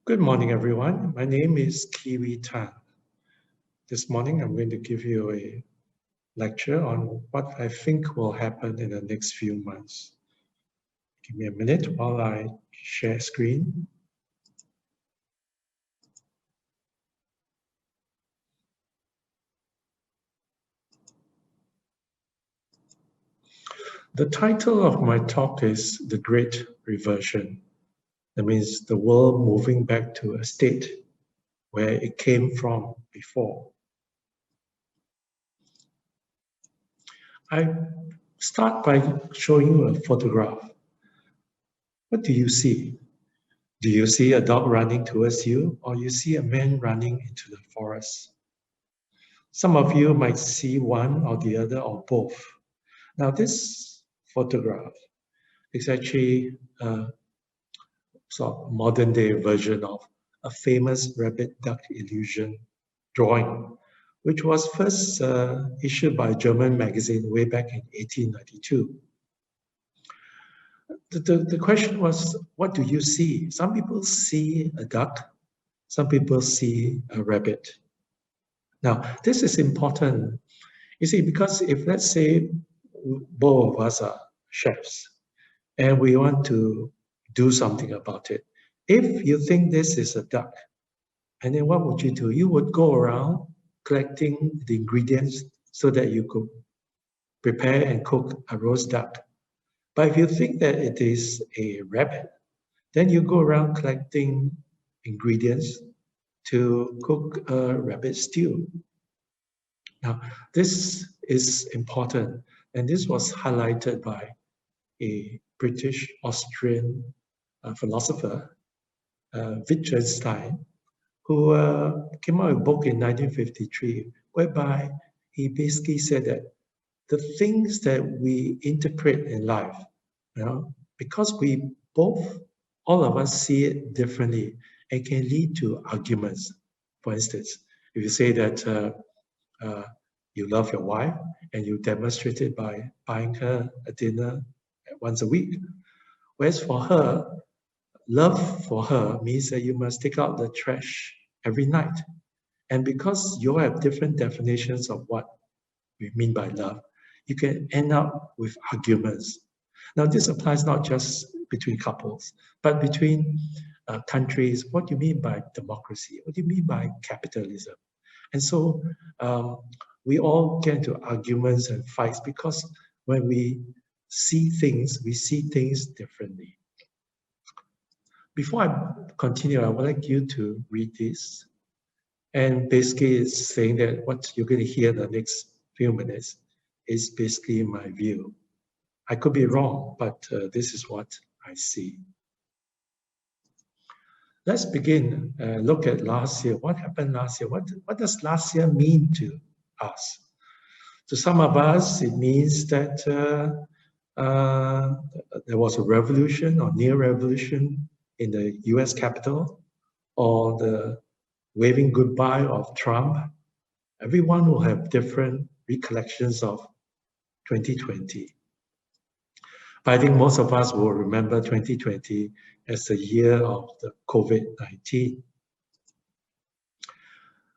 Good morning, everyone. My name is Kee Wee Tan. This morning, I'm going to give you a lecture on what I think will happen in the next few months. Give me a minute while I share screen. The title of my talk is The Great Reversion. That means the world moving back to a state where it came from before. I start by showing you a photograph. What do you see? Do you see a dog running towards you, or you see a man running into the forest? Some of you might see one or the other or both. Now, this photograph is actually a sort of modern day version of a famous rabbit-duck illusion drawing, which was first issued by a German magazine way back in 1892. The question was, what do you see? Some people see a duck, some people see a rabbit. Now, this is important, you see, because if let's say both of us are chefs and we want to do something about it, if you think this is a duck, and then what would you do? You would go around collecting the ingredients so that you could prepare and cook a roast duck. But if you think that it is a rabbit, then you go around collecting ingredients to cook a rabbit stew. Now, this is important, and this was highlighted by a British-Austrian philosopher, Wittgenstein, who came out with a book in 1953, whereby he basically said that the things that we interpret in life, because we both, all of us see it differently, it can lead to arguments. For instance, if you say that you love your wife and you demonstrate it by buying her a dinner once a week, whereas for her, love for her means that you must take out the trash every night. And because you have different definitions of what we mean by love, you can end up with arguments. Now, this applies not just between couples, but between countries. What do you mean by democracy? What do you mean by capitalism? And so we all get into arguments and fights because when we see things differently. Before I continue, I would like you to read this. And basically it's saying that what you're going to hear in the next few minutes is basically my view. I could be wrong, but this is what I see. Let's begin. Look at last year. What happened last year? What does last year mean to us? To some of us, it means that there was a revolution or near revolution in the US Capitol, or the waving goodbye of Trump. Everyone will have different recollections of 2020. But I think most of us will remember 2020 as the year of the COVID-19.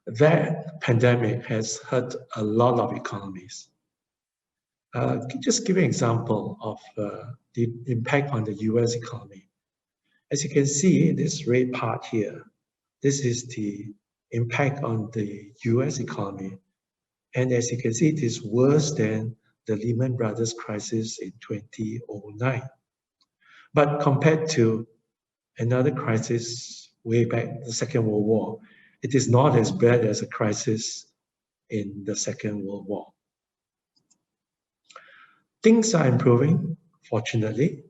That pandemic has hurt a lot of economies. Just give an example of the impact on the US economy. As you can see, this red part here, this is the impact on the US economy. And as you can see, it is worse than the Lehman Brothers crisis in 2009. But compared to another crisis way back, the Second World War, it is not as bad as a crisis in the Second World War. Things are improving, fortunately,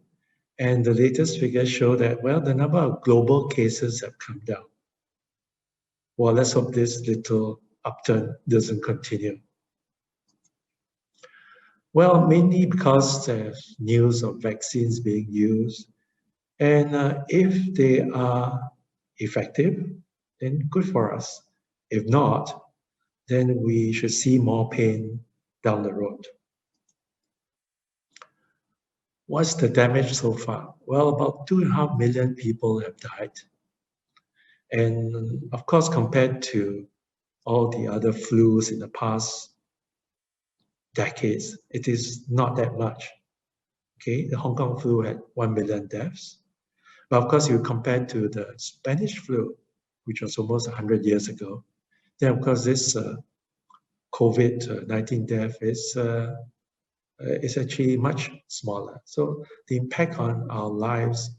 and the latest figures show that, well, the number of global cases have come down. Well, let's hope this little upturn doesn't continue. Well, mainly because there's news of vaccines being used, and if they are effective, then good for us. If not, then we should see more pain down the road. What's the damage so far? Well, about 2.5 million people have died. And of course, compared to all the other flus in the past decades, it is not that much. Okay, the Hong Kong flu had 1 million deaths. But of course, you compare to the Spanish flu, which was almost 100 years ago, then of course this COVID-19 death is actually much smaller. So the impact on our lives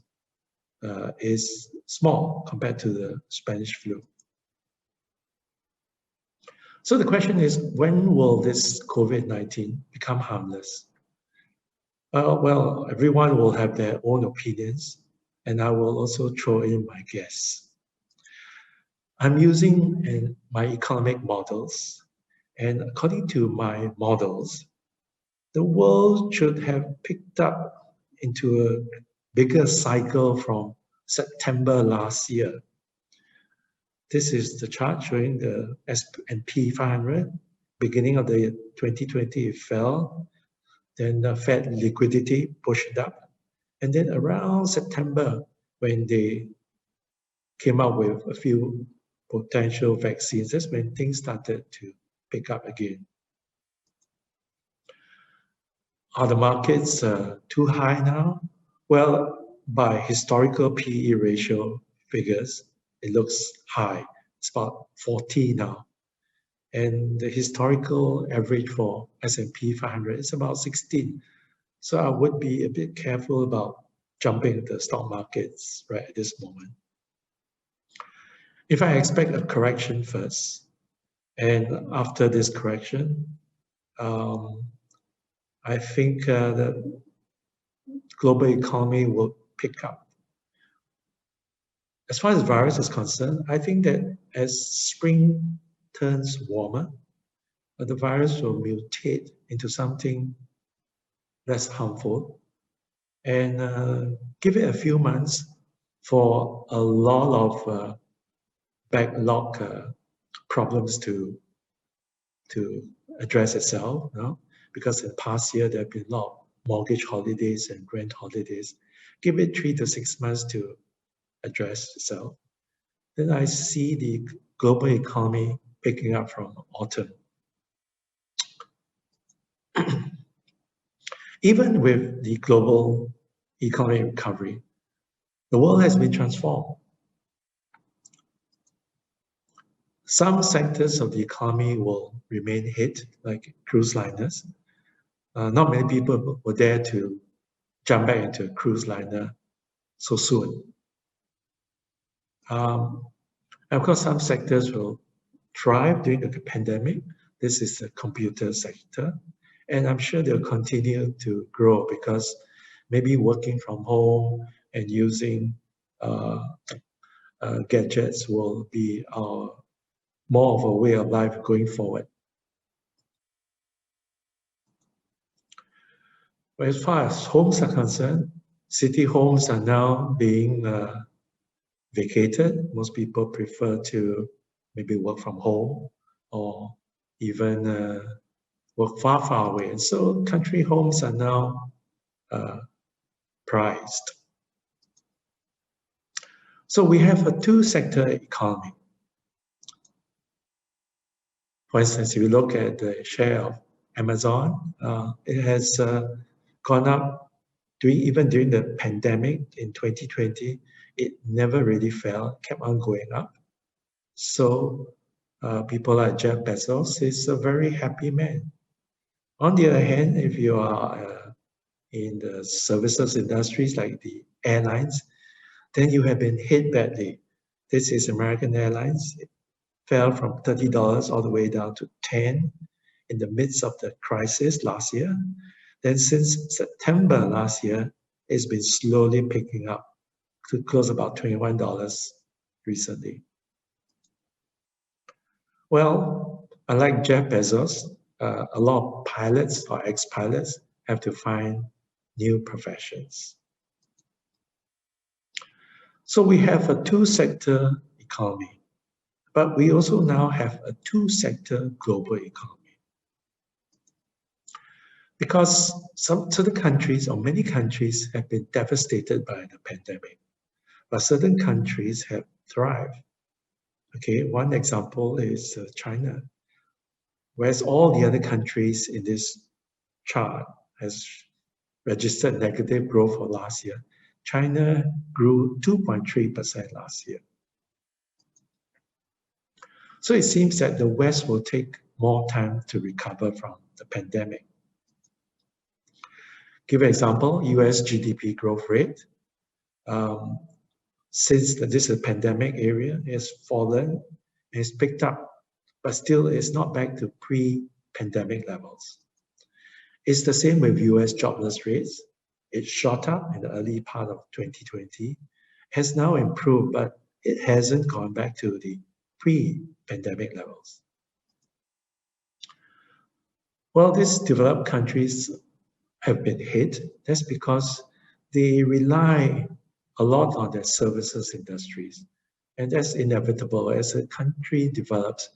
is small compared to the Spanish flu. So the question is, when will this COVID-19 become harmless? Well, everyone will have their own opinions, and I will also throw in my guess. I'm using my economic models, and according to my models, the world should have picked up into a bigger cycle from September last year. This is the chart showing the S&P 500. Beginning of the 2020, it fell. Then the Fed liquidity pushed it up. And then around September, when they came up with a few potential vaccines, that's when things started to pick up again. Are the markets too high now? Well, by historical PE ratio figures, it looks high. It's about 40 now. And the historical average for S&P 500 is about 16. So I would be a bit careful about jumping the stock markets right at this moment. If I expect a correction first, and after this correction, I think the global economy will pick up. As far as the virus is concerned, I think that as spring turns warmer, the virus will mutate into something less harmful, and give it a few months for a lot of backlog problems to address itself, you know? Because in the past year, there have been a lot of mortgage holidays and rent holidays. Give it 3 to 6 months to address itself. Then I see the global economy picking up from autumn. Even with the global economic recovery, the world has been transformed. Some sectors of the economy will remain hit, like cruise liners. Not many people will dare to jump back into a cruise liner so soon. And of course, some sectors will thrive during the pandemic. This is the computer sector. And I'm sure they'll continue to grow because maybe working from home and using gadgets will be more of a way of life going forward. But as far as homes are concerned, city homes are now being vacated. Most people prefer to maybe work from home or even work far, far away. And so country homes are now prized. So we have a two-sector economy. For instance, if you look at the share of Amazon, it has gone up even during the pandemic in 2020. It never really fell, kept on going up. So people like Jeff Bezos is a very happy man. On the other hand, if you are in the services industries like the airlines, then you have been hit badly. This is American Airlines. It fell from $30 all the way down to $10 in the midst of the crisis last year. Then since September last year, it's been slowly picking up to close about $21 recently. Well, unlike Jeff Bezos, a lot of pilots or ex-pilots have to find new professions. So we have a two-sector economy, but we also now have a two-sector global economy. Because some certain countries or many countries have been devastated by the pandemic, but certain countries have thrived. Okay, one example is China. Whereas all the other countries in this chart has registered negative growth for last year, China grew 2.3% last year. So it seems that the West will take more time to recover from the pandemic. Give an example, US GDP growth rate. Since this is a pandemic area, has fallen, has picked up, but still is not back to pre-pandemic levels. It's the same with US jobless rates. It shot up in the early part of 2020, has now improved, but it hasn't gone back to the pre-pandemic levels. Well, these developed countries have been hit. That's because they rely a lot on their services industries. And that's inevitable. As a country develops,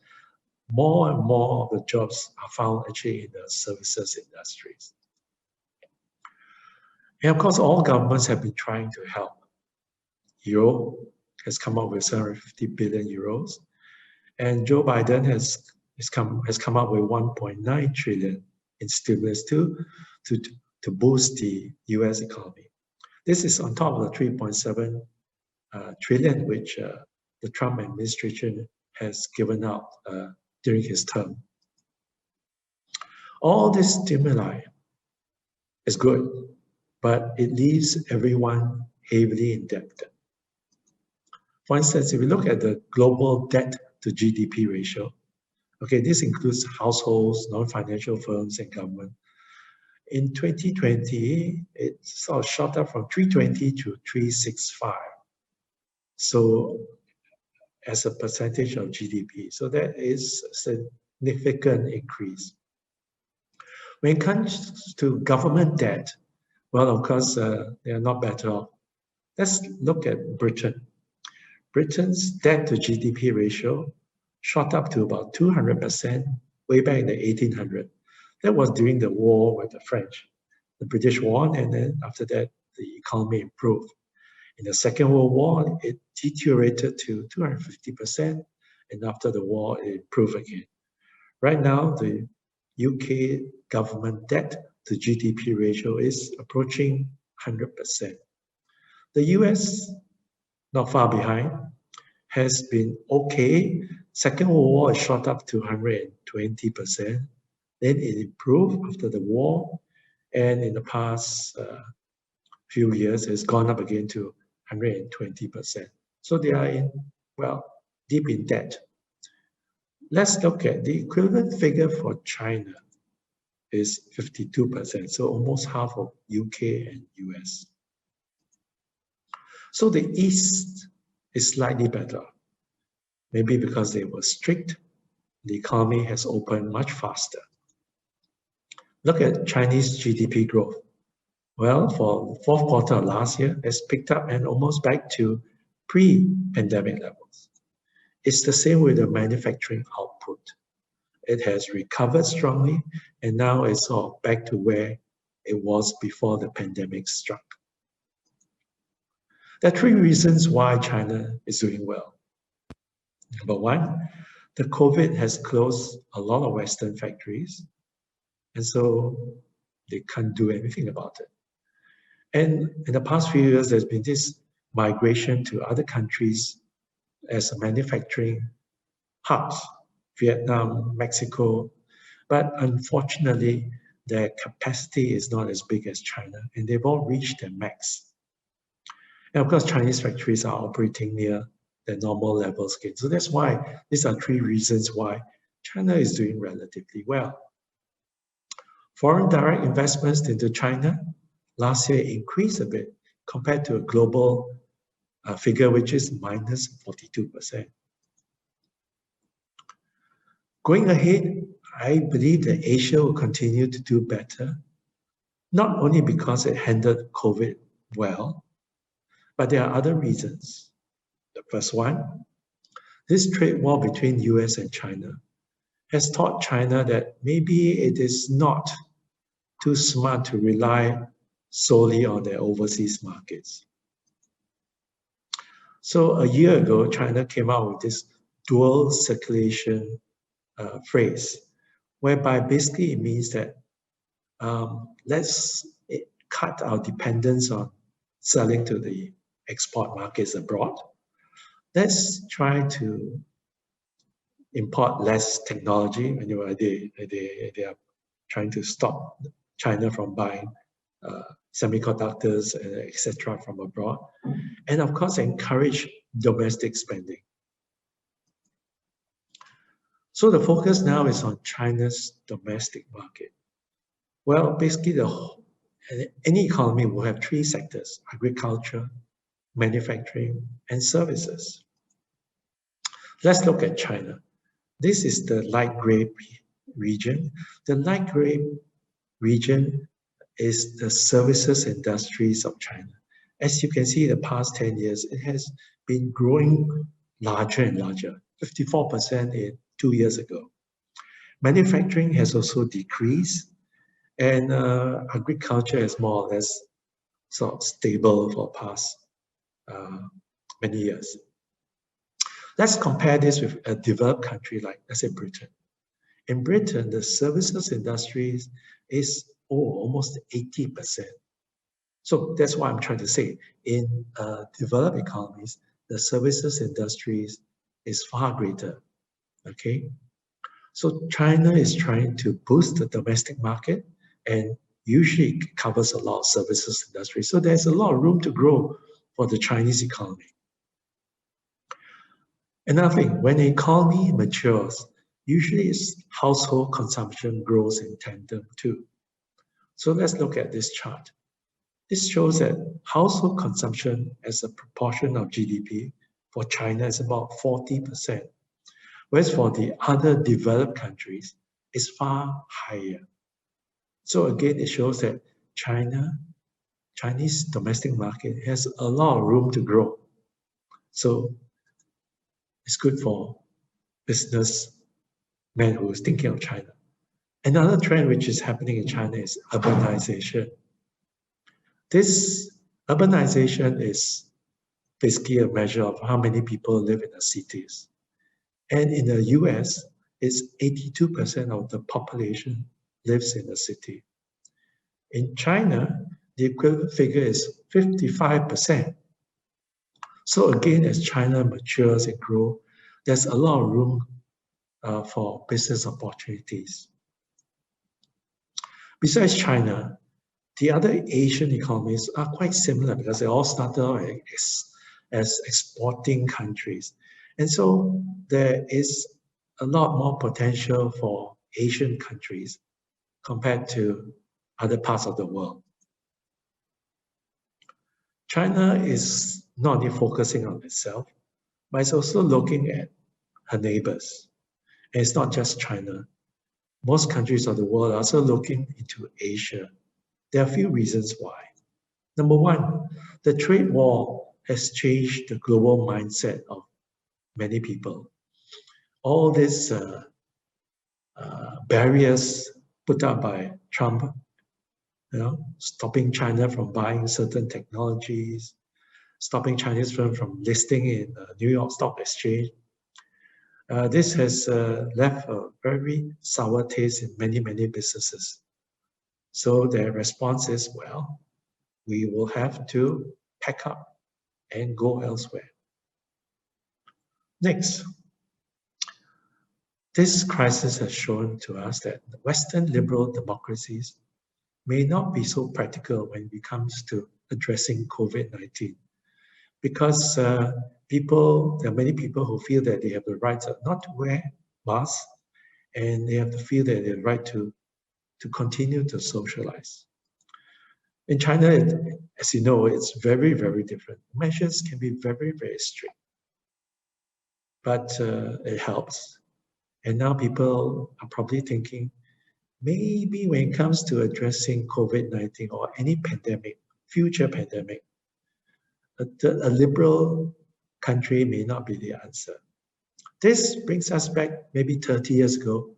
more and more of the jobs are found actually in the services industries. And of course, all governments have been trying to help. Europe has come up with 750 billion euros, and Joe Biden has come up with 1.9 trillion in stimulus to boost the US economy. This is on top of the 3.7 trillion which the Trump administration has given out during his term. All this stimuli is good, but it leaves everyone heavily indebted. For instance, if we look at the global debt to GDP ratio, okay, this includes households, non-financial firms, and government. In 2020, it sort of shot up from 320 to 365. So as a percentage of GDP. So that is a significant increase. When it comes to government debt, well, of course, they are not better off. Let's look at Britain. Britain's debt to GDP ratio shot up to about 200% way back in the 1800s. That was during the war with the French. The British won, and then after that, the economy improved. In the Second World War, it deteriorated to 250%, and after the war, it improved again. Right now, the UK government debt to GDP ratio is approaching 100%. The US, not far behind, has been okay. Second World War shot up to 120%. Then it improved after the war, and in the past few years, it's gone up again to 120%. So they are deep in debt. Let's look at the equivalent figure for China is 52%, so almost half of UK and US. So the East is slightly better, maybe because they were strict. The economy has opened much faster. Look at Chinese GDP growth. Well, for the fourth quarter of last year, it's picked up and almost back to pre-pandemic levels. It's the same with the manufacturing output. It has recovered strongly, and now it's all back to where it was before the pandemic struck. There are three reasons why China is doing well. Number one, the COVID has closed a lot of Western factories, and so they can't do anything about it. And in the past few years, there's been this migration to other countries as manufacturing hubs, Vietnam, Mexico, but unfortunately, their capacity is not as big as China, and they've all reached their max. And of course, Chinese factories are operating near their normal levels again. So that's why these are three reasons why China is doing relatively well. Foreign direct investments into China last year increased a bit compared to a global figure, which is minus 42%. Going ahead, I believe that Asia will continue to do better, not only because it handled COVID well, but there are other reasons. The first one, this trade war between US and China has taught China that maybe it is not too smart to rely solely on their overseas markets. So a year ago, China came out with this dual circulation phrase, whereby basically it means that let's cut our dependence on selling to the export markets abroad. Let's try to import less technology. Anyway, they are trying to stop China from buying semiconductors, etc. from abroad. And of course, encourage domestic spending. So the focus now is on China's domestic market. Well, basically, any economy will have three sectors: agriculture, manufacturing, and services. Let's look at China. This is the light gray region. The light gray region is the services industries of China. As you can see, in the past 10 years, it has been growing larger and larger, 54% in 2 years ago. Manufacturing has also decreased, and agriculture is more or less sort of stable for the past many years. Let's compare this with a developed country like, let's say, Britain. In Britain, the services industries is almost 80%. So that's what I'm trying to say. In developed economies, the services industries is far greater, okay? So China is trying to boost the domestic market, and usually it covers a lot of services industry. So there's a lot of room to grow for the Chinese economy. Another thing, when the economy matures, usually its household consumption grows in tandem too. So let's look at this chart. This shows that household consumption as a proportion of GDP for China is about 40%, whereas for the other developed countries, it's far higher. So again, it shows that Chinese domestic market has a lot of room to grow. So it's good for businessmen who is thinking of China. Another trend which is happening in China is urbanization. This urbanization is basically a measure of how many people live in the cities. And in the US, it's 82% of the population lives in the city. In China, the equivalent figure is 55%. So again, as China matures and grows, there's a lot of room for business opportunities. Besides China, the other Asian economies are quite similar because they all started out as exporting countries. And so there is a lot more potential for Asian countries compared to other parts of the world. China is not only focusing on itself, but it's also looking at her neighbors. And it's not just China. Most countries of the world are also looking into Asia. There are a few reasons why. Number one, the trade war has changed the global mindset of many people. All these barriers put up by Trump, stopping China from buying certain technologies, stopping Chinese firms from listing in New York Stock Exchange. This has left a very sour taste in many, many businesses. So their response is, well, we will have to pack up and go elsewhere. Next, this crisis has shown to us that Western liberal democracies may not be so practical when it comes to addressing COVID-19, because there are many people who feel that they have the right not to wear masks, and they have to feel that they have the right to continue to socialize. In China, as you know, it's very, very different. Measures can be very, very strict, but it helps. And now people are probably thinking, maybe when it comes to addressing COVID-19 or any pandemic, future pandemic, a liberal country may not be the answer. This brings us back maybe 30 years ago,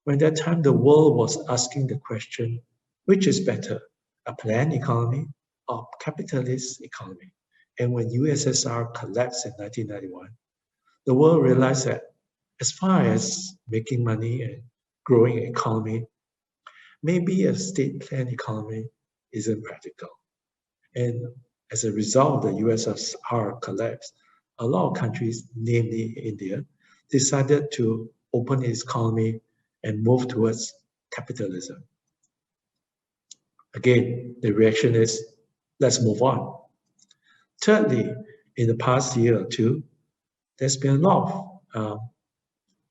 when that time the world was asking the question, which is better, a planned economy or capitalist economy? And when USSR collapsed in 1991, the world realized that as far as making money and growing economy, maybe a state-planned economy isn't practical. And as a result of the USSR collapse, a lot of countries, namely India, decided to open its economy and move towards capitalism. Again, the reaction is, let's move on. Thirdly, in the past year or two, there's been a lot of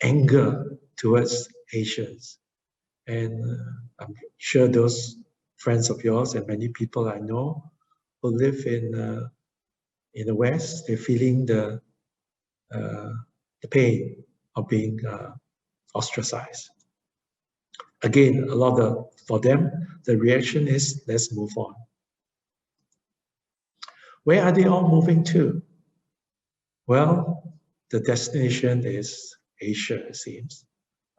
anger towards Asians. And I'm sure those friends of yours and many people I know who live in the West, they're feeling the pain of being ostracized. Again, for them, the reaction is, let's move on. Where are they all moving to? Well, the destination is Asia, it seems.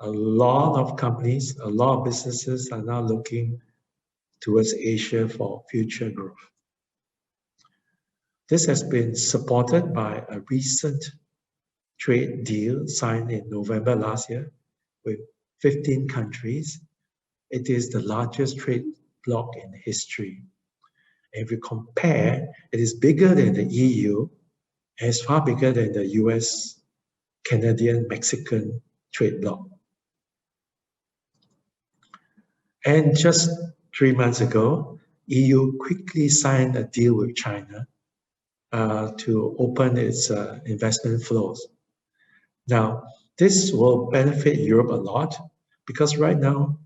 A lot of companies, a lot of businesses are now looking towards Asia for future growth. This has been supported by a recent trade deal signed in November last year with 15 countries. It is the largest trade bloc in history. And if you compare, it is bigger than the EU, and it's far bigger than the US, Canadian, Mexican trade bloc. And just 3 months ago, EU quickly signed a deal with China to open its investment flows. Now, this will benefit Europe a lot because right now,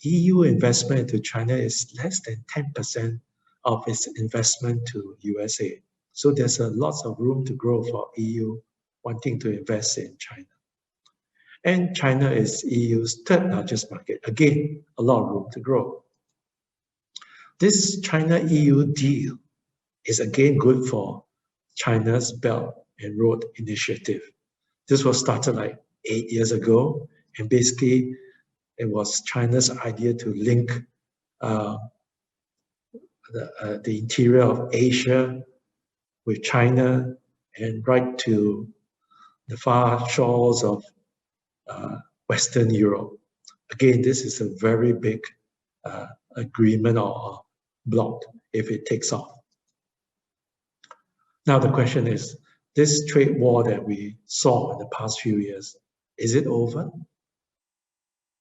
EU investment into China is less than 10% of its investment to USA. So there's a lot of room to grow for EU wanting to invest in China. And China is EU's third largest market. Again, a lot of room to grow. This China-EU deal is again good for China's Belt and Road Initiative. This was started like 8 years ago, and basically it was China's idea to link the interior of Asia with China and right to the far shores of Western Europe. Again, this is a very big agreement or block if it takes off. Now the question is, this trade war that we saw in the past few years, is it over?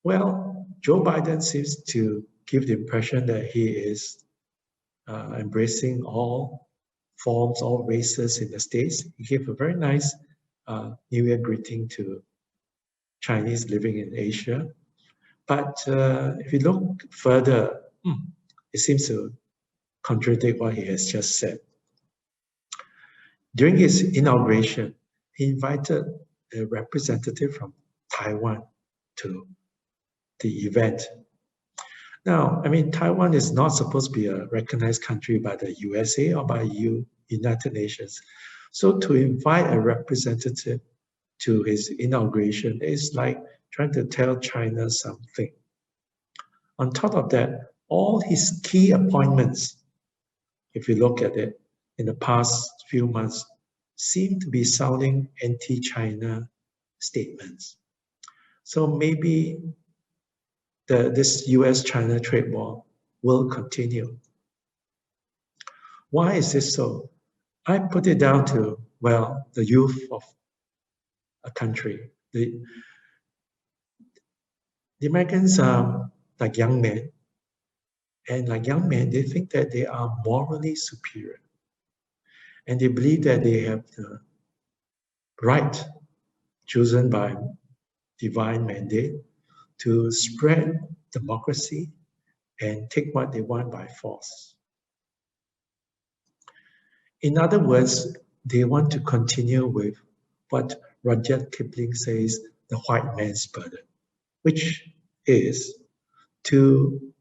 Well, Joe Biden seems to give the impression that he is embracing all forms, all races in the States. He gave a very nice New Year greeting to Chinese living in Asia. But if you look further, it seems to contradict what he has just said. During his inauguration, he invited a representative from Taiwan to the event. Now, I mean, Taiwan is not supposed to be a recognized country by the USA or by United Nations. So to invite a representative to his inauguration is like trying to tell China something. On top of that, all his key appointments, if you look at it, in the past few months, seem to be sounding anti-China statements. So maybe this US-China trade war will continue. Why is this so? I put it down to, well, the youth of a country. The Americans are like young men, and like young men, they think that they are morally superior. And they believe that they have the right, chosen by divine mandate, to spread democracy and take what they want by force. In other words, they want to continue with what Rudyard Kipling says, the white man's burden, which is to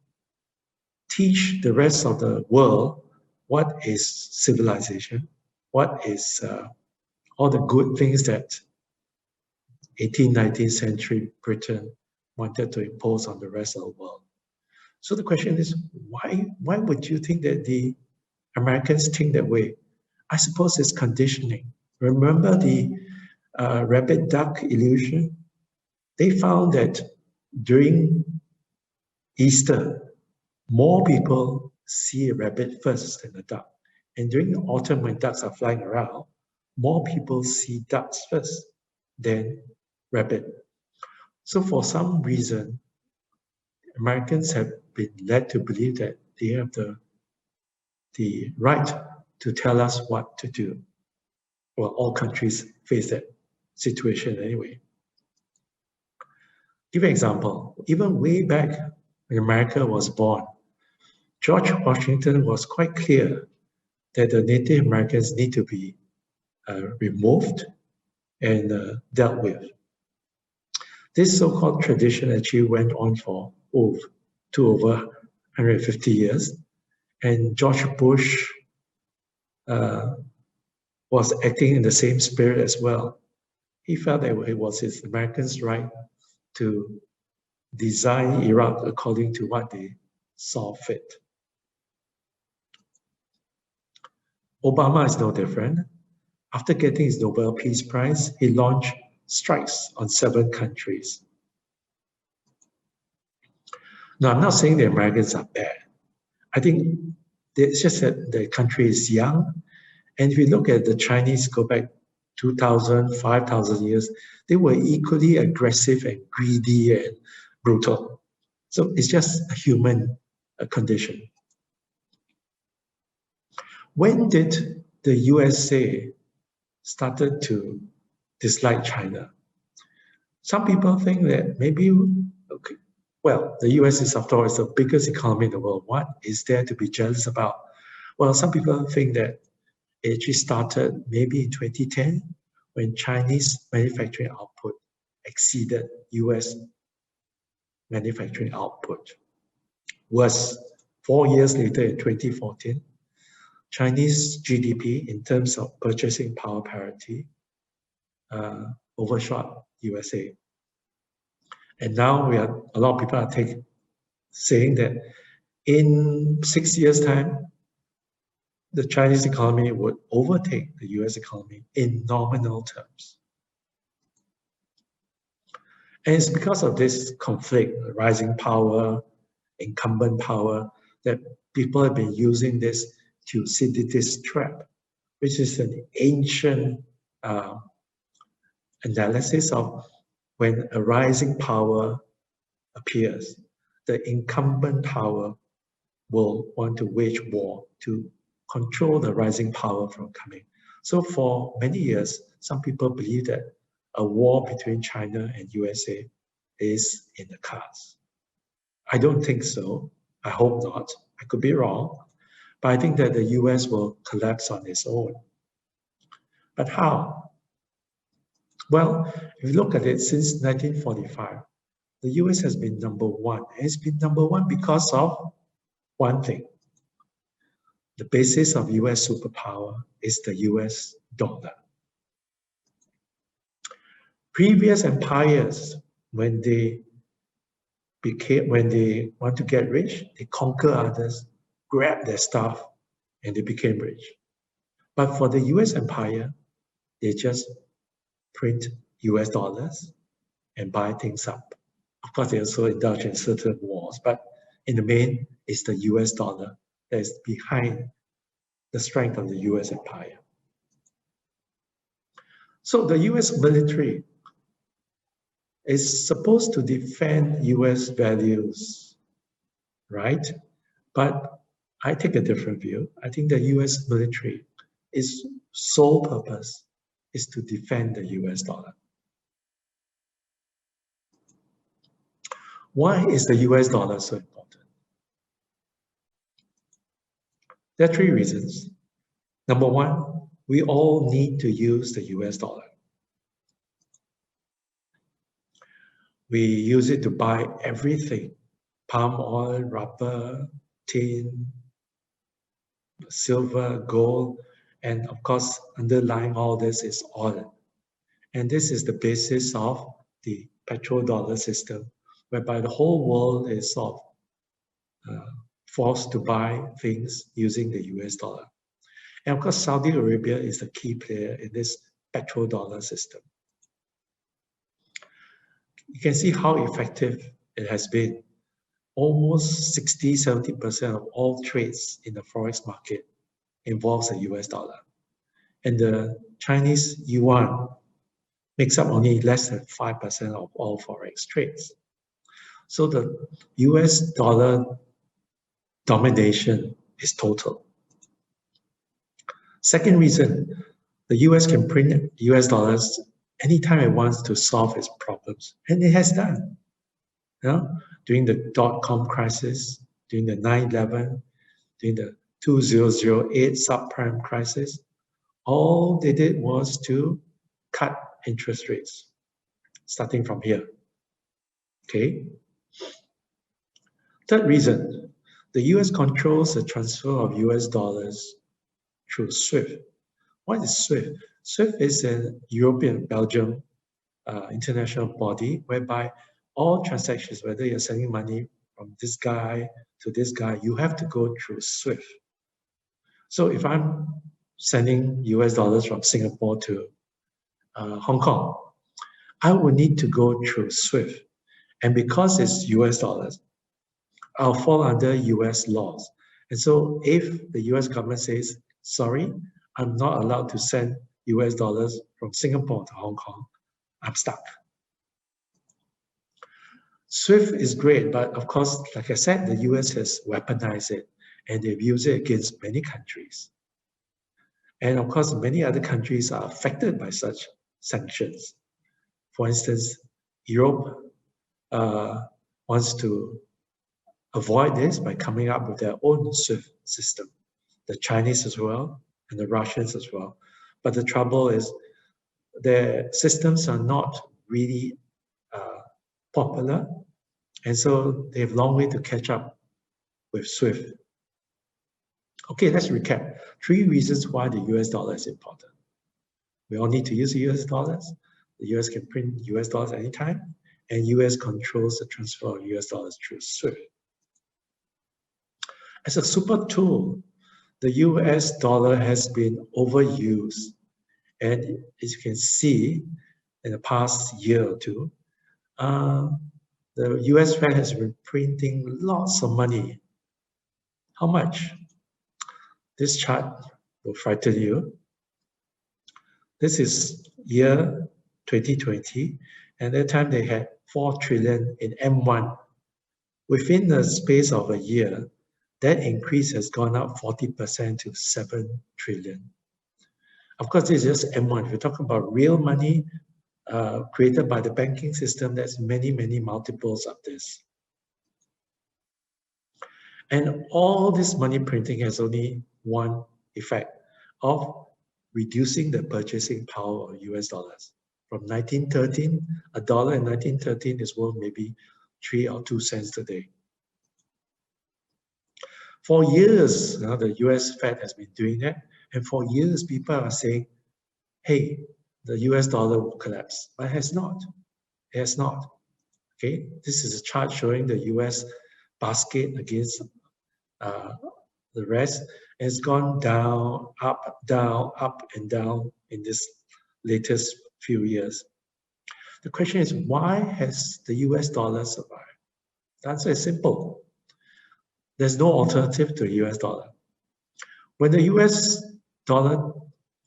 teach the rest of the world what is civilization, what is all the good things that 18th, 19th century Britain wanted to impose on the rest of the world. So the question is, why would you think that the Americans think that way? I suppose it's conditioning. Remember the rabbit duck illusion. They found that during Easter, more people see a rabbit first than a duck. And during the autumn, when ducks are flying around, more people see ducks first than rabbit. So for some reason, Americans have been led to believe that they have the right to tell us what to do. Well, all countries face that situation anyway. Give an example. Even way back when America was born, George Washington was quite clear that the Native Americans need to be removed and dealt with. This so-called tradition actually went on for over 150 years, and George Bush was acting in the same spirit as well. He felt that it was his Americans' right to design Iraq according to what they saw fit. Obama is no different. After getting his Nobel Peace Prize, he launched strikes on 7 countries. Now, I'm not saying the Americans are bad. I think it's just that the country is young. And if you look at the Chinese, go back 2,000, 5,000 years, they were equally aggressive and greedy and brutal. So it's just a human condition. When did the USA started to dislike China? Some people think that maybe, okay, well, the US is, after all, is the biggest economy in the world. What is there to be jealous about? Well, some people think that it actually started maybe in 2010 when Chinese manufacturing output exceeded US manufacturing output. Was 4 years later in 2014, Chinese GDP in terms of purchasing power parity overshot USA. And now a lot of people are saying that in 6 years' time, the Chinese economy would overtake the US economy in nominal terms. And it's because of this conflict, rising power, incumbent power, that people have been using this Thucydides trap, which is an ancient analysis of when a rising power appears, the incumbent power will want to wage war to control the rising power from coming. So for many years, some people believe that a war between China and USA is in the cards. I don't think so. I hope not. I could be wrong. But I think that the US will collapse on its own. But how? Well, if you look at it, since 1945, the US has been number one. And it's been number one because of one thing. The basis of US superpower is the US dollar. Previous empires, when they want to get rich, they conquer others, grab their stuff, and they became rich. But for the US empire, they just print US dollars and buy things up. Of course, they also indulge in certain wars, but in the main, it's the US dollar that is behind the strength of the US empire. So the US military is supposed to defend US values, right? But I take a different view. I think the US military, its sole purpose is to defend the US dollar. Why is the US dollar so important? There are 3 reasons. Number 1, we all need to use the US dollar. We use it to buy everything: palm oil, rubber, tin, silver, gold, and of course, underlying all this is oil. And this is the basis of the petrodollar system, whereby the whole world is sort of forced to buy things using the US dollar. And of course, Saudi Arabia is the key player in this petrodollar system. you can see how effective it has been. Almost 60–70% of all trades in the forex market involves the US dollar. And the Chinese yuan makes up only less than 5% of all forex trades. So the US dollar domination is total. Second reason, the US can print US dollars anytime it wants to solve its problems, and it has done. You know, during the dot-com crisis, during the 9/11, during the 2008 subprime crisis, all they did was to cut interest rates, starting from here. Okay. Third reason, the US controls the transfer of US dollars through SWIFT. What is SWIFT? SWIFT is a European, Belgium international body whereby all transactions, whether you're sending money from this guy to this guy, you have to go through SWIFT. So if I'm sending US dollars from Singapore to Hong Kong, I will need to go through SWIFT. And because it's US dollars, I'll fall under US laws. And so if the US government says, sorry, I'm not allowed to send US dollars from Singapore to Hong Kong, I'm stuck. SWIFT is great, but of course, like I said, the US has weaponized it and they've used it against many countries. And of course, many other countries are affected by such sanctions. For instance, Europe wants to avoid this by coming up with their own SWIFT system. The Chinese as well, and the Russians as well. But the trouble is their systems are not really popular, and so they have a long way to catch up with SWIFT. Okay, let's recap. 3 reasons why the US dollar is important. We all need to use US dollars. The US can print US dollars anytime, and US controls the transfer of US dollars through SWIFT. As a super tool, the US dollar has been overused. And as you can see, in the past year or two, the US Fed has been printing lots of money. How much? This chart will frighten you. This is year 2020, and at that time they had 4 trillion in M1. Within the space of a year, that increase has gone up 40% to 7 trillion. Of course, this is just M1. If you're talking about real money created by the banking system, there's many, many multiples of this. And all this money printing has only one effect of reducing the purchasing power of US dollars. From 1913, a dollar in 1913 is worth maybe 3 or 2 cents today. For years, the US Fed has been doing that. And for years, people are saying, hey, the US dollar will collapse. But it has not. It has not. Okay, this is a chart showing the US basket against the rest. It's gone down, up, and down in this latest few years. The question is, why has the US dollar survived? The answer is simple. There's no alternative to the US dollar. When the US dollar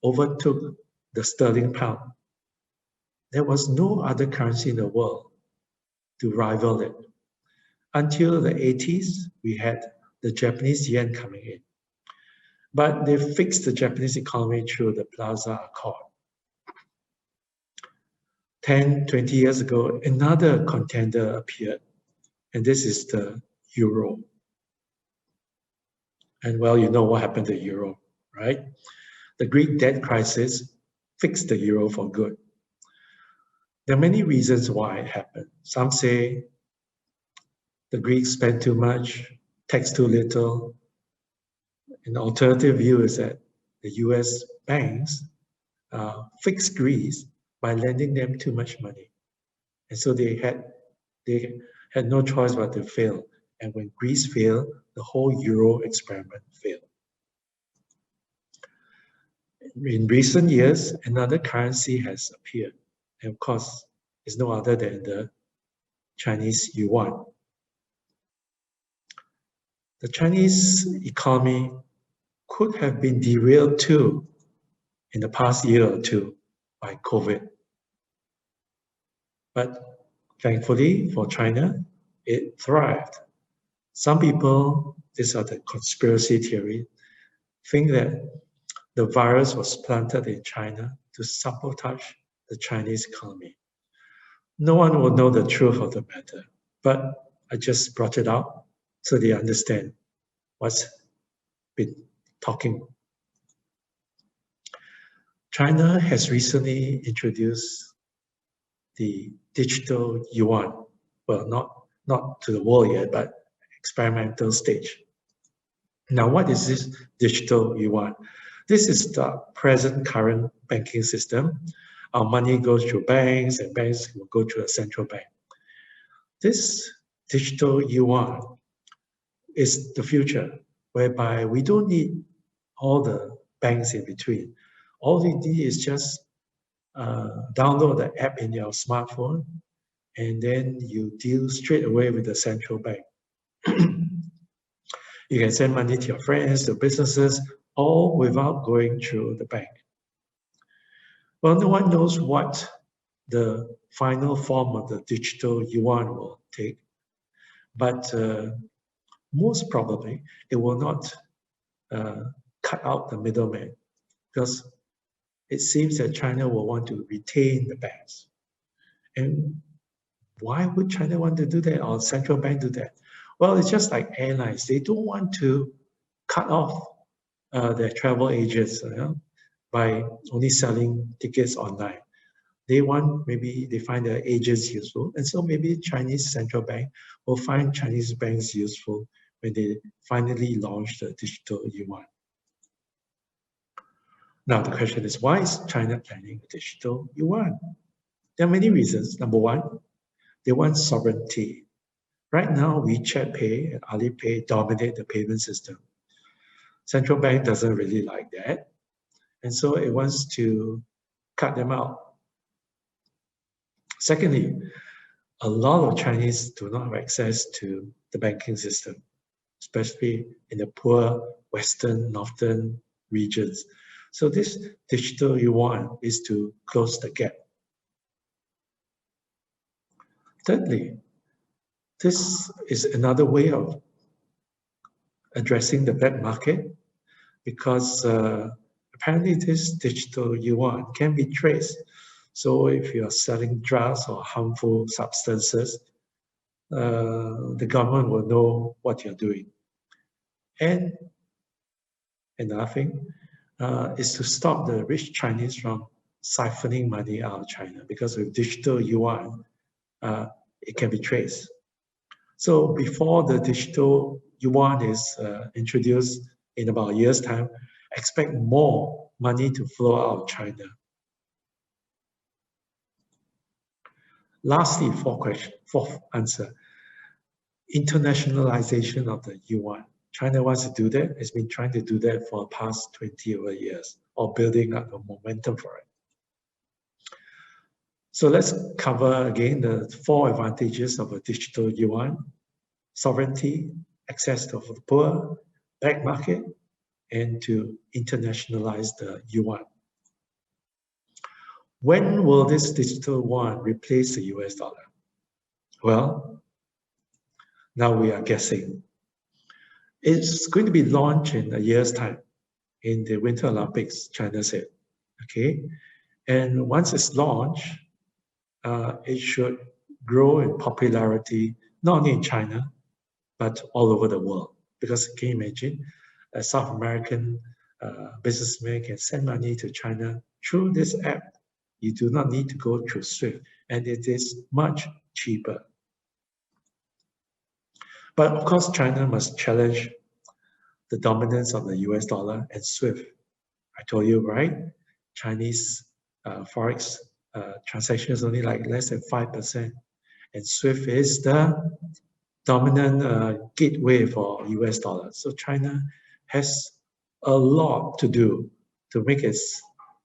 overtook the sterling pound, there was no other currency in the world to rival it. Until the 80s, we had the Japanese yen coming in. But they fixed the Japanese economy through the Plaza Accord. 10, 20 years ago, another contender appeared, and this is the euro. And well, you know what happened to the euro, right? The Greek debt crisis fixed the euro for good. There are many reasons why it happened. Some say the Greeks spent too much, taxed too little. An alternative view is that the US banks fixed Greece by lending them too much money. And so they had no choice but to fail. And when Greece failed, the whole euro experiment failed. In recent years, another currency has appeared. And of course, it's no other than the Chinese yuan. The Chinese economy could have been derailed too in the past year or two by COVID. But thankfully for China, it thrived. Some people, these are the conspiracy theory, think that the virus was planted in China to sabotage the Chinese economy. No one will know the truth of the matter, but I just brought it out so they understand what's been talking. China has recently introduced the digital yuan. Well, not to the world yet, but experimental stage. Now, what is this digital yuan? This is the current banking system. Our money goes through banks, and banks will go through a central bank. This digital yuan is the future, whereby we don't need all the banks in between. All we need is just download the app in your smartphone, and then you deal straight away with the central bank. You can send money to your friends, to businesses, all without going through the bank. Well, no one knows what the final form of the digital yuan will take, but most probably it will not cut out the middleman, because it seems that China will want to retain the banks. And why would China want to do that, or central bank do that? Well, it's just like airlines. They don't want to cut off their travel agents by only selling tickets online. They want, maybe they find their agents useful. And so maybe Chinese central bank will find Chinese banks useful when they finally launch the digital yuan. Now the question is, why is China planning a digital yuan? There are many reasons. Number one, they want sovereignty. Right now, WeChat Pay and Alipay dominate the payment system. Central bank doesn't really like that. And so it wants to cut them out. Secondly, a lot of Chinese do not have access to the banking system, especially in the poor western, northern regions. So this digital yuan is to close the gap. Thirdly, this is another way of addressing the black market, because apparently this digital yuan can be traced. So if you are selling drugs or harmful substances, the government will know what you're doing. And another thing is to stop the rich Chinese from siphoning money out of China, because with digital yuan, it can be traced. So before the digital yuan is introduced in about a year's time, expect more money to flow out of China. Lastly, fourth answer, internationalization of the yuan. China wants to do that. It's been trying to do that for the past 20 over years, or building up the momentum for it. So let's cover again the 4 advantages of a digital yuan: sovereignty, access to the poor, black market, and to internationalize the yuan. When will this digital yuan replace the US dollar? Well, now we are guessing. It's going to be launched in a year's time in the Winter Olympics, China said. Okay, and once it's launched, it should grow in popularity, not only in China, but all over the world. Because can you imagine, a South American businessman can send money to China through this app. You do not need to go through SWIFT, and it is much cheaper. But of course, China must challenge the dominance of the US dollar and SWIFT. I told you, right? Chinese Forex transactions only like less than 5%. And SWIFT is the dominant gateway for US dollars. So China has a lot to do to make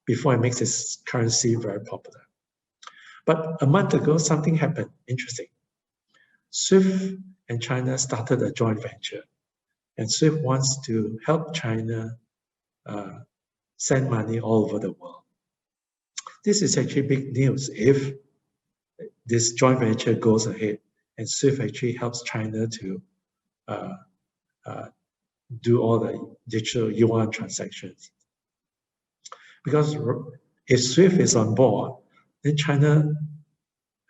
before it makes its currency very popular. But a month ago, something happened, interesting. SWIFT and China started a joint venture, and SWIFT wants to help China send money all over the world. This is actually big news if this joint venture goes ahead, and SWIFT actually helps China to do all the digital yuan transactions. Because if SWIFT is on board, then China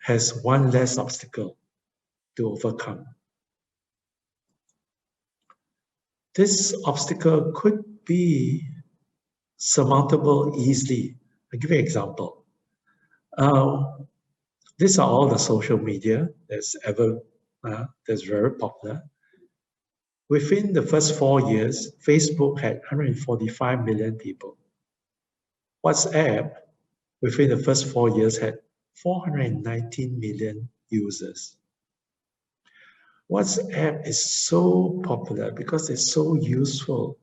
has one less obstacle to overcome. This obstacle could be surmountable easily. I'll give you an example. These are all the social media that's very popular. Within the first 4 years, Facebook had 145 million people. WhatsApp, within the first 4 years, had 419 million users. WhatsApp is so popular because it's so useful.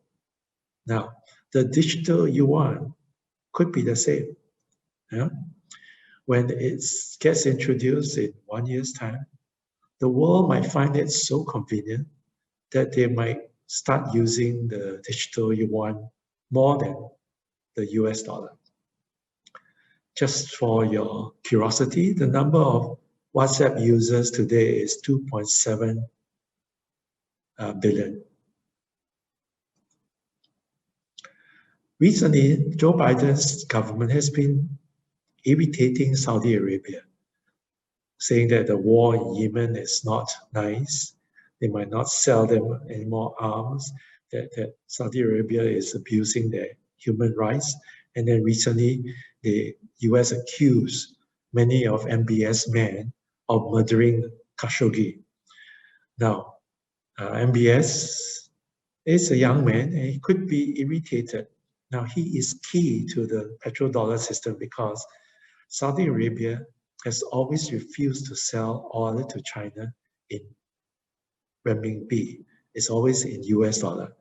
Now, the digital yuan could be the same. Yeah? When it gets introduced in 1 year's time, the world might find it so convenient that they might start using the digital yuan more than the US dollar. Just for your curiosity, the number of WhatsApp users today is 2.7 billion. Recently, Joe Biden's government has been irritating Saudi Arabia, saying that the war in Yemen is not nice. They might not sell them any more arms, that Saudi Arabia is abusing their human rights. And then recently, the US accused many of MBS men of murdering Khashoggi. Now, MBS is a young man and he could be irritated. Now, he is key to the petrodollar system because Saudi Arabia has always refused to sell oil to China in renminbi. It's always in US dollar.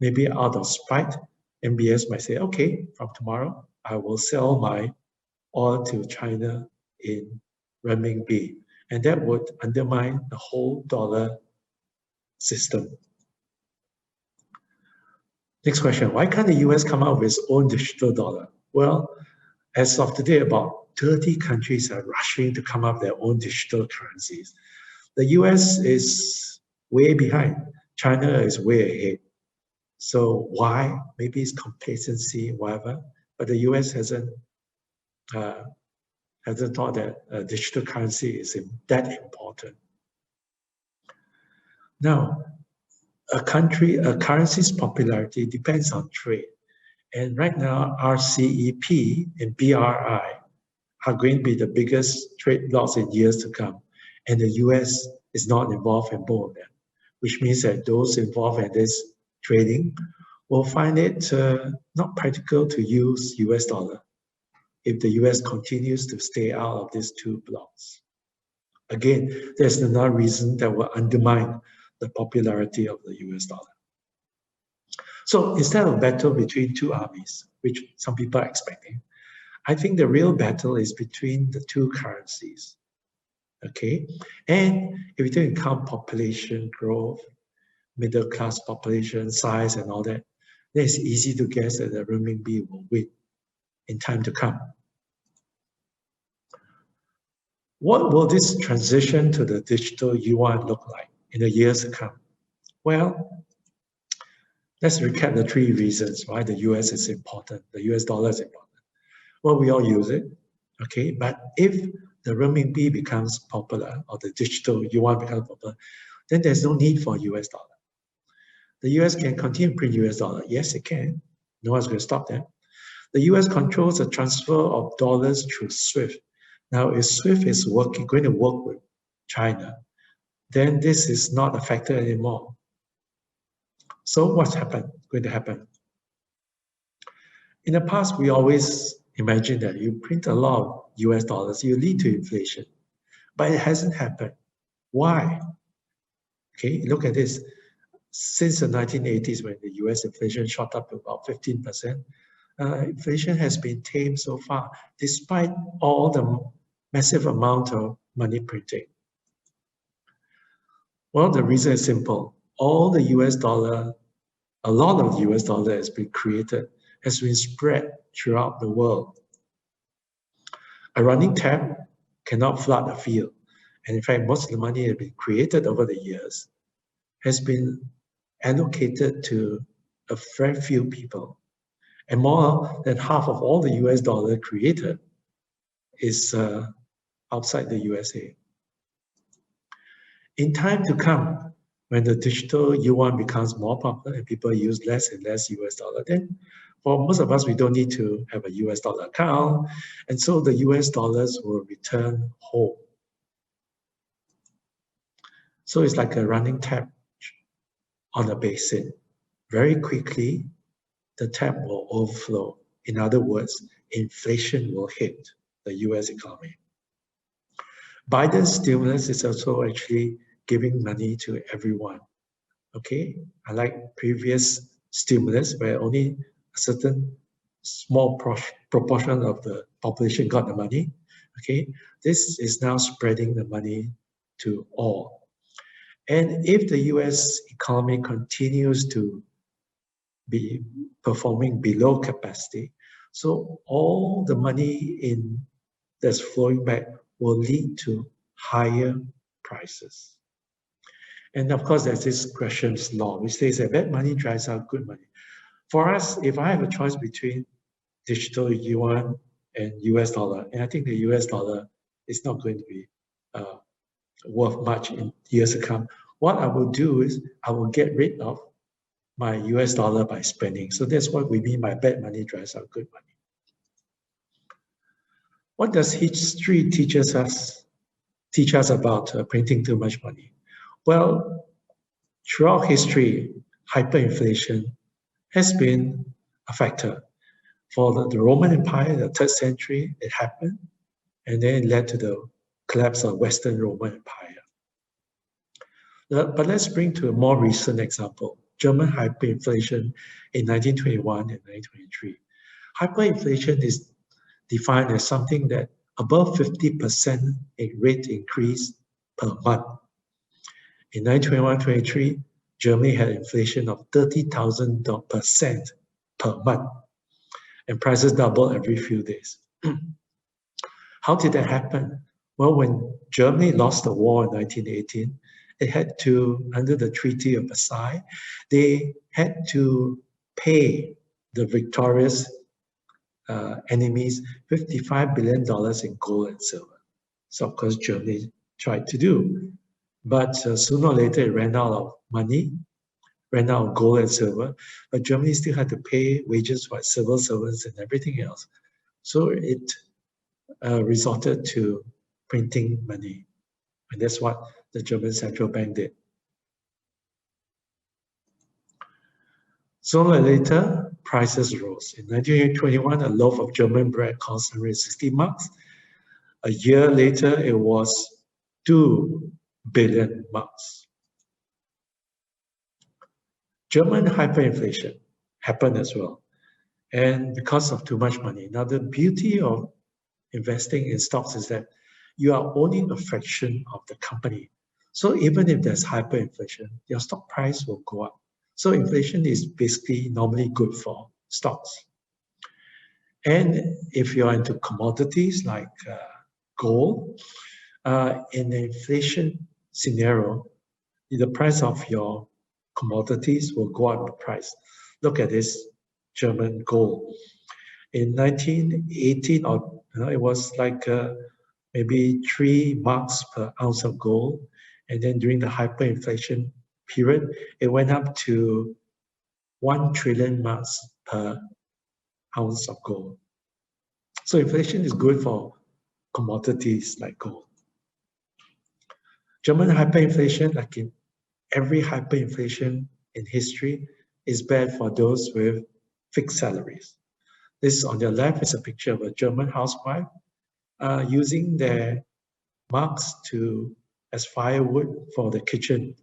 Maybe out of spite, MBS might say, okay, from tomorrow, I will sell my oil to China in renminbi. And that would undermine the whole dollar system. Next question, why can't the US come up with its own digital dollar? Well, as of today, about 30 countries are rushing to come up with their own digital currencies. The US is way behind. China is way ahead. So why? Maybe it's complacency, whatever. But the US hasn't thought that digital currency is that important. Now, a currency's popularity depends on trade. And right now, RCEP and BRI are going to be the biggest trade blocs in years to come. And the US is not involved in both of them, which means that those involved in this trading will find it not practical to use US dollar if the US continues to stay out of these two blocs. Again, there's another reason that will undermine the popularity of the US dollar. So instead of a battle between two armies, which some people are expecting, I think the real battle is between the two currencies. Okay, and if you take into account population growth, middle class population size and all that, then it's easy to guess that the renminbi will win in time to come. What will this transition to the digital yuan look like in the years to come? Well, let's recap the three reasons why the US is important, the US dollar is important. Well, we all use it, okay? But if the renminbi becomes popular or the digital yuan becomes popular, then there's no need for US dollar. The US can continue to print US dollar. Yes, it can. No one's going to stop that. The US controls the transfer of dollars through SWIFT. Now, if SWIFT is going to work with China, then this is not a factor anymore. So what's going to happen? In the past, we always imagined that you print a lot of US dollars, you lead to inflation. But it hasn't happened. Why? Okay, look at this. Since the 1980s, when the US inflation shot up to about 15%, inflation has been tamed so far, despite all the massive amount of money printing. Well, the reason is simple. All the US dollar, a lot of the US dollar has been created, has been spread throughout the world. A running tap cannot flood a field. And in fact, most of the money that has been created over the years has been allocated to a very few people. And more than half of all the US dollar created is outside the USA. In time to come, when the digital yuan becomes more popular and people use less and less US dollar, then for most of us, we don't need to have a US dollar account. And so the US dollars will return home. So it's like a running tap on a basin. Very quickly, the tap will overflow. In other words, inflation will hit the US economy. Biden's stimulus is also actually giving money to everyone. Okay, unlike previous stimulus where only a certain small proportion of the population got the money. Okay, this is now spreading the money to all. And if the US economy continues to be performing below capacity, so all the money that's flowing back will lead to higher prices. And of course, there's this Gresham's law, which says that bad money drives out good money. For us, if I have a choice between digital yuan and US dollar, and I think the US dollar is not going to be worth much in years to come, what I will do is I will get rid of my US dollar by spending. So that's what we mean by bad money drives out good money. What does history teach us about printing too much money? Well, throughout history, hyperinflation has been a factor. For the Roman Empire, the 3rd century, it happened, and then it led to the collapse of Western Roman Empire. But let's bring to a more recent example, German hyperinflation in 1921 and 1923. Hyperinflation is defined as something that above 50% in rate increase per month. In 1921-23, Germany had inflation of 30,000% per month, and prices doubled every few days. How did that happen? Well, when Germany lost the war in 1918, it had to, under the Treaty of Versailles, they had to pay the victorious enemies $55 billion in gold and silver. So of course, Germany tried to do. But sooner or later, it ran out of money, ran out of gold and silver, but Germany still had to pay wages for civil servants and everything else. So it resorted to printing money. And that's what the German central bank did. Sooner or later, prices rose. In 1921, a loaf of German bread cost 160 marks. A year later, it was 2 billion marks. German hyperinflation happened as well, and because of too much money. Now, the beauty of investing in stocks is that you are owning a fraction of the company. So even if there's hyperinflation, your stock price will go up. So inflation is basically normally good for stocks. And if you're into commodities like gold, in an inflation scenario, the price of your commodities will go up in price. Look at this German gold. In 1918, it was like maybe 3 marks per ounce of gold. And then during the hyperinflation period, it went up to 1 trillion marks per ounce of gold. So inflation is good for commodities like gold. German hyperinflation, like in every hyperinflation in history, is bad for those with fixed salaries. This on your left is a picture of a German housewife using their marks as firewood for the kitchen.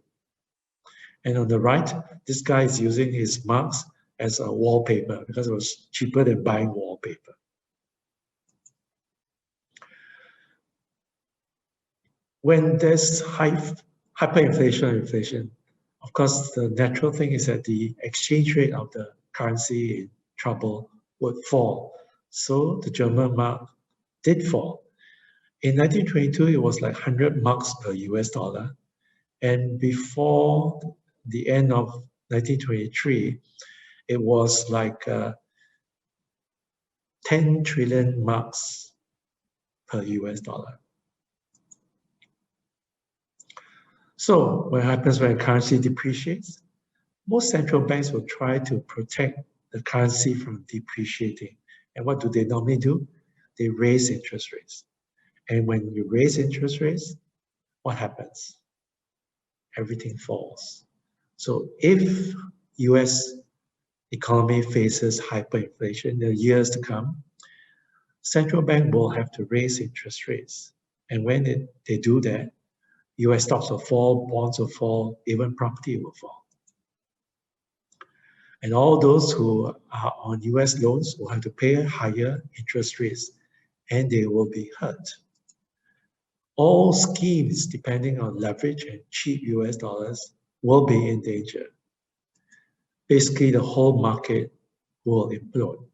And on the right, this guy is using his marks as a wallpaper because it was cheaper than buying wallpaper. When there's hyperinflation or inflation. Of course, the natural thing is that the exchange rate of the currency in trouble would fall. So the German mark did fall. In 1922, it was like 100 marks per US dollar. And before the end of 1923, it was like 10 trillion marks per US dollar. So what happens when currency depreciates? Most central banks will try to protect the currency from depreciating. And what do they normally do? They raise interest rates. And when you raise interest rates, what happens? Everything falls. So if US economy faces hyperinflation in the years to come, central bank will have to raise interest rates. And when they do that, US stocks will fall, bonds will fall, even property will fall. And all those who are on US loans will have to pay higher interest rates, and they will be hurt. All schemes depending on leverage and cheap US dollars will be in danger. Basically, the whole market will implode.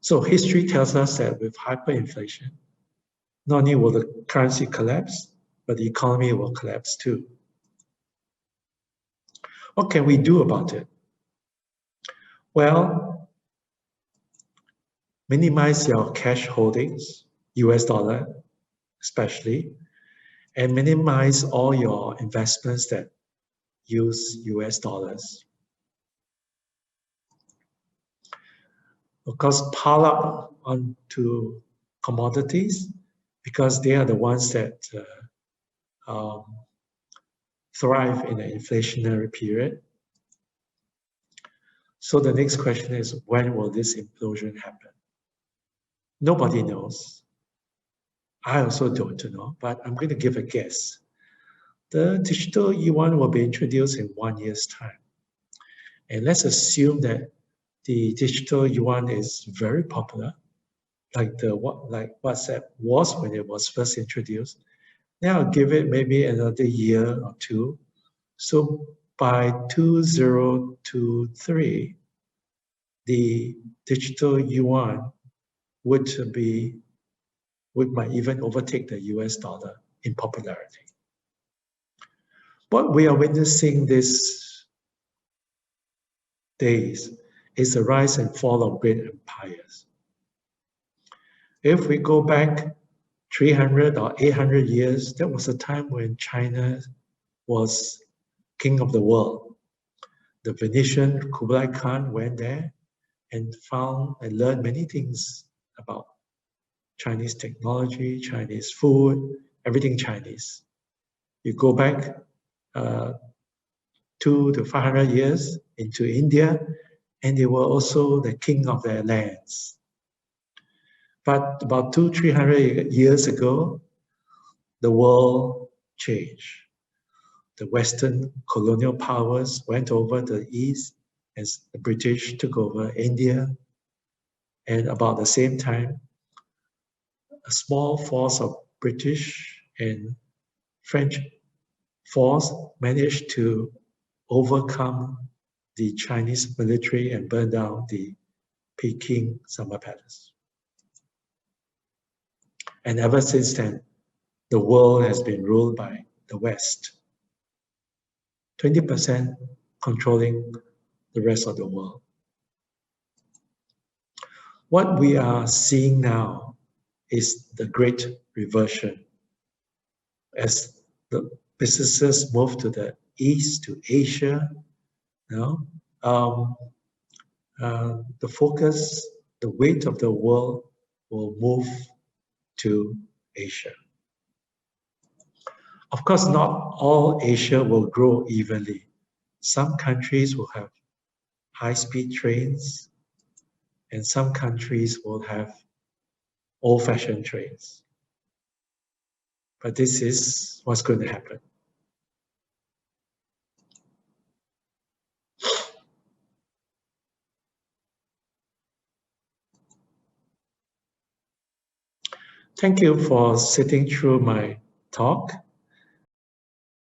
So history tells us that with hyperinflation, not only will the currency collapse, but the economy will collapse too. What can we do about it? Well, minimize your cash holdings, US dollar especially, and minimize all your investments that use US dollars. Of course, pile up onto commodities because they are the ones that thrive in an inflationary period. So the next question is, when will this implosion happen? Nobody knows. I also don't know, but I'm going to give a guess. The digital yuan will be introduced in 1 year's time. And let's assume that the digital yuan is very popular, like WhatsApp was when it was first introduced. Now I'll give it maybe another year or two. So by 2023, the digital yuan might even overtake the US dollar in popularity. What we are witnessing these days is the rise and fall of great empires. If we go back 300 or 800 years, that was a time when China was king of the world. The Venetian Kublai Khan went there and found and learned many things about Chinese technology, Chinese food, everything Chinese. You go back 200 to 500 years into India, and they were also the king of their lands. But about 200-300 years ago, the world changed. The Western colonial powers went over the East as the British took over India. And about the same time, a small force of British and French force managed to overcome the Chinese military and burn down the Peking Summer Palace. And ever since then, the world has been ruled by the West. 20% controlling the rest of the world. What we are seeing now is the Great Reversion. As the businesses move to the East, to Asia, the focus, the weight of the world will move to Asia. Of course, not all Asia will grow evenly. Some countries will have high-speed trains, and some countries will have old-fashioned trains. But this is what's going to happen. thank you for sitting through my talk.